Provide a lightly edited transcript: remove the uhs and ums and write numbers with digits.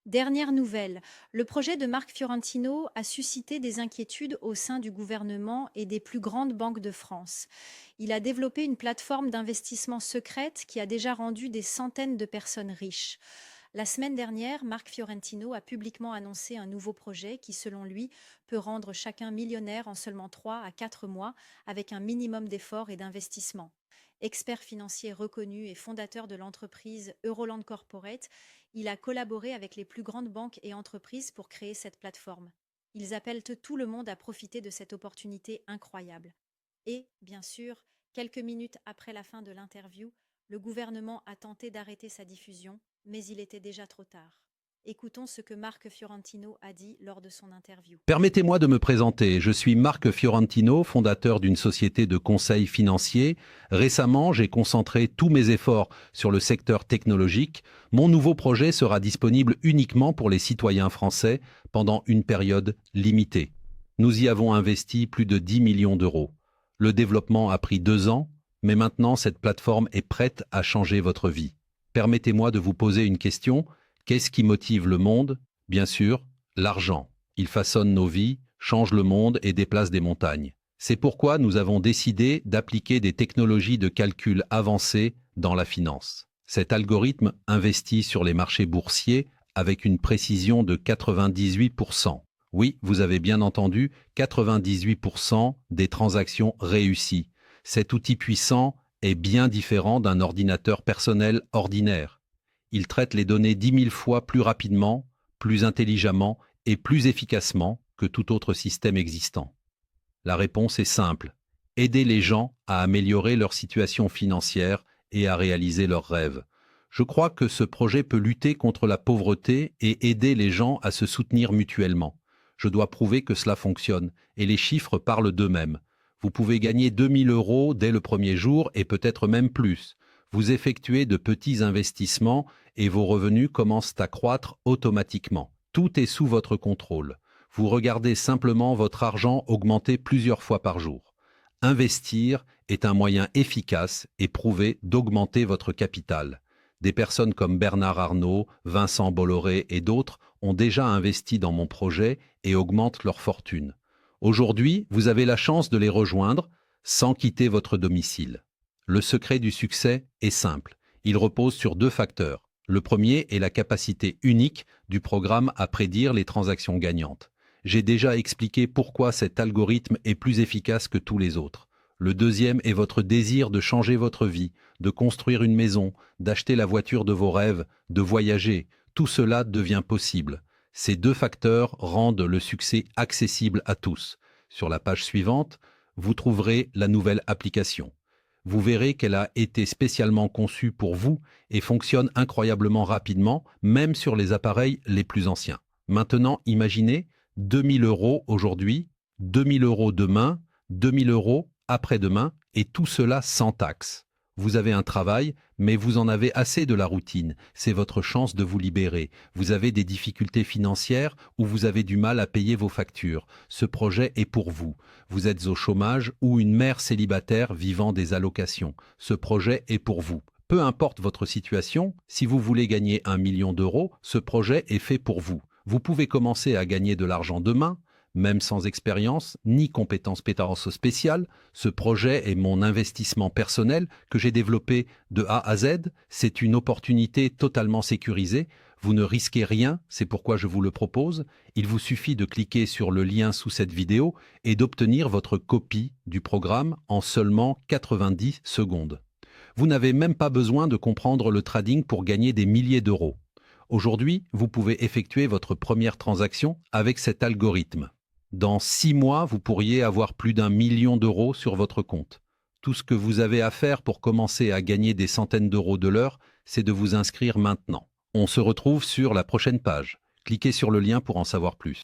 Dernière nouvelle, le projet de Marc Fiorentino a suscité des inquiétudes au sein du gouvernement et des plus grandes banques de France. Il a développé une plateforme d'investissement secrète qui a déjà rendu des centaines de personnes riches. La semaine dernière, Marc Fiorentino a publiquement annoncé un nouveau projet qui, selon lui, peut rendre chacun millionnaire en seulement 3 à 4 mois avec un minimum d'efforts et d'investissement. Expert financier reconnu et fondateur de l'entreprise Euroland Corporate, il a collaboré avec les plus grandes banques et entreprises pour créer cette plateforme. Ils appellent tout le monde à profiter de cette opportunité incroyable. Et, bien sûr, quelques minutes après la fin de l'interview, le gouvernement a tenté d'arrêter sa diffusion, mais il était déjà trop tard. Écoutons ce que Marc Fiorentino a dit lors de son interview. Permettez-moi de me présenter. Je suis Marc Fiorentino, fondateur d'une société de conseil financier. Récemment, j'ai concentré tous mes efforts sur le secteur technologique. Mon nouveau projet sera disponible uniquement pour les citoyens français pendant une période limitée. Nous y avons investi plus de 10 millions d'euros. Le développement a pris 2 ans, mais maintenant cette plateforme est prête à changer votre vie. Permettez-moi de vous poser une question. Qu'est-ce qui motive le monde? Bien sûr, l'argent. Il façonne nos vies, change le monde et déplace des montagnes. C'est pourquoi nous avons décidé d'appliquer des technologies de calcul avancées dans la finance. Cet algorithme investit sur les marchés boursiers avec une précision de 98%. Oui, vous avez bien entendu, 98% des transactions réussies. Cet outil puissant est bien différent d'un ordinateur personnel ordinaire. Il traite les données 10 000 fois plus rapidement, plus intelligemment et plus efficacement que tout autre système existant. La réponse est simple. Aider les gens à améliorer leur situation financière et à réaliser leurs rêves. Je crois que ce projet peut lutter contre la pauvreté et aider les gens à se soutenir mutuellement. Je dois prouver que cela fonctionne et les chiffres parlent d'eux-mêmes. Vous pouvez gagner 2 000 euros dès le premier jour et peut-être même plus. Vous effectuez de petits investissements et vos revenus commencent à croître automatiquement. Tout est sous votre contrôle. Vous regardez simplement votre argent augmenter plusieurs fois par jour. Investir est un moyen efficace et prouvé d'augmenter votre capital. Des personnes comme Bernard Arnault, Vincent Bolloré et d'autres ont déjà investi dans mon projet et augmentent leur fortune. Aujourd'hui, vous avez la chance de les rejoindre sans quitter votre domicile. Le secret du succès est simple. Il repose sur 2 facteurs. Le premier est la capacité unique du programme à prédire les transactions gagnantes. J'ai déjà expliqué pourquoi cet algorithme est plus efficace que tous les autres. Le deuxième est votre désir de changer votre vie, de construire une maison, d'acheter la voiture de vos rêves, de voyager. Tout cela devient possible. Ces 2 facteurs rendent le succès accessible à tous. Sur la page suivante, vous trouverez la nouvelle application. Vous verrez qu'elle a été spécialement conçue pour vous et fonctionne incroyablement rapidement, même sur les appareils les plus anciens. Maintenant, imaginez 2 000 euros aujourd'hui, 2 000 euros demain, 2 000 euros après-demain, et tout cela sans taxe. Vous avez un travail, mais vous en avez assez de la routine. C'est votre chance de vous libérer. Vous avez des difficultés financières ou vous avez du mal à payer vos factures. Ce projet est pour vous. Vous êtes au chômage ou une mère célibataire vivant des allocations. Ce projet est pour vous. Peu importe votre situation, si vous voulez gagner 1 million d'euros, ce projet est fait pour vous. Vous pouvez commencer à gagner de l'argent demain, même sans expérience ni compétences spéciales. Ce projet est mon investissement personnel que j'ai développé de A à Z. C'est une opportunité totalement sécurisée. Vous ne risquez rien, c'est pourquoi je vous le propose. Il vous suffit de cliquer sur le lien sous cette vidéo et d'obtenir votre copie du programme en seulement 90 secondes. Vous n'avez même pas besoin de comprendre le trading pour gagner des milliers d'euros. Aujourd'hui, vous pouvez effectuer votre première transaction avec cet algorithme. Dans 6 mois, vous pourriez avoir plus d'1 million d'euros sur votre compte. Tout ce que vous avez à faire pour commencer à gagner des centaines d'euros de l'heure, c'est de vous inscrire maintenant. On se retrouve sur la prochaine page. Cliquez sur le lien pour en savoir plus.